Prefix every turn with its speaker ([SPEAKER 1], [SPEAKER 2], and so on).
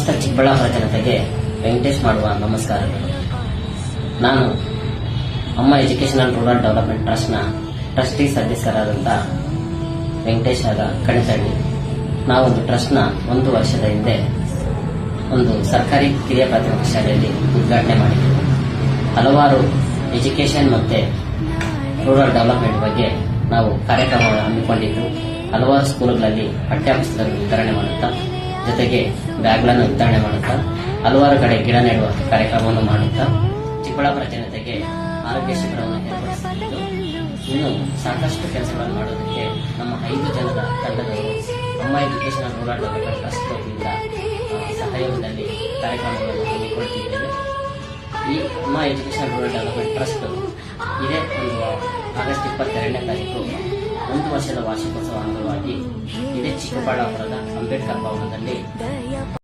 [SPEAKER 1] ಸಮಸ್ತ ಚಿಕ್ಕಬಳ್ಳಾಪುರ ಜನತೆಗೆ ವೆಂಕಟೇಶ್ ಮಾಡುವ ನಮಸ್ಕಾರಗಳು. ನಾನು ಅಮ್ಮ ಎಜುಕೇಷನಲ್ ರೂರಲ್ ಡೆವಲಪ್ಮೆಂಟ್ ಟ್ರಸ್ಟ್ನ ಟ್ರಸ್ಟಿ ಸದಸ್ಯರಾದಂಥ ವೆಂಕಟೇಶ್ ಕಣಿತಳ್ಳಿ. ನಾವೊಂದು ಟ್ರಸ್ಟ್ನ 1 ವರ್ಷದ ಹಿಂದೆ ಒಂದು ಸರ್ಕಾರಿ ಕಿರಿಯ ಪ್ರಾಥಮಿಕ ಶಾಲೆಯಲ್ಲಿ ಉದ್ಘಾಟನೆ ಮಾಡಿದ್ದೆವು. ಹಲವಾರು ಎಜುಕೇಷನ್ ಮತ್ತೆ ರೂರಲ್ ಡೆವಲಪ್ಮೆಂಟ್ ಬಗ್ಗೆ ನಾವು ಕಾರ್ಯಕ್ರಮವನ್ನು ಹಮ್ಮಿಕೊಂಡಿದ್ದು, ಹಲವಾರು ಸ್ಕೂಲ್ಗಳಲ್ಲಿ ಪಠ್ಯಪುಸ್ತಕಗಳನ್ನು ವಿತರಣೆ ಮಾಡುತ್ತಾ, ಜೊತೆಗೆ ಬ್ಯಾಗ್ಗಳನ್ನು ವಿತರಣೆ ಮಾಡುತ್ತಾ, ಹಲವಾರು ಕಡೆ ಗಿಡ ನೆಡುವ ಕಾರ್ಯಕ್ರಮವನ್ನು ಮಾಡುತ್ತಾ ಚಿಕ್ಕಬಳ್ಳಾಪುರ ಜನತೆಗೆ ಆರೋಗ್ಯ ಶಿಬಿರವನ್ನು ಏರ್ಪಡಿಸುತ್ತಿದ್ದು, ಇನ್ನು ಸಾಕಷ್ಟು ಕೆಲಸಗಳನ್ನು ಮಾಡೋದಕ್ಕೆ ನಮ್ಮ 5 ಜನರ ತಂಡದವರು ಅಮ್ಮ ಎಜುಕೇಷನಲ್ ರೂರಲ್ ಡೆವಲಪ್ಮೆಂಟ್ ಟ್ರಸ್ಟ್ ವತಿಯಿಂದ ಸಹಯೋಗದಲ್ಲಿ ಕಾರ್ಯಕ್ರಮಗಳನ್ನು ಹಮ್ಮಿಕೊಳ್ತಿದ್ದೇವೆ. ಈ ಅಮ್ಮ ಎಜುಕೇಷನಲ್ ರೂರಲ್ ಡೆವಲಪ್ಮೆಂಟ್ ಟ್ರಸ್ಟ್ ಇದೇ ಆಗಸ್ಟ್ 22ನೇ ತಾರೀಕು 1 ವರ್ಷದ ವಾರ್ಷಿಕೋತ್ಸವ ಅಂಗವಾಗಿ ಇದೇ ಚಿಕ್ಕಬಳ್ಳಾಪುರದ ಅಂಬೇಡ್ಕರ್ ಭವನದಲ್ಲಿ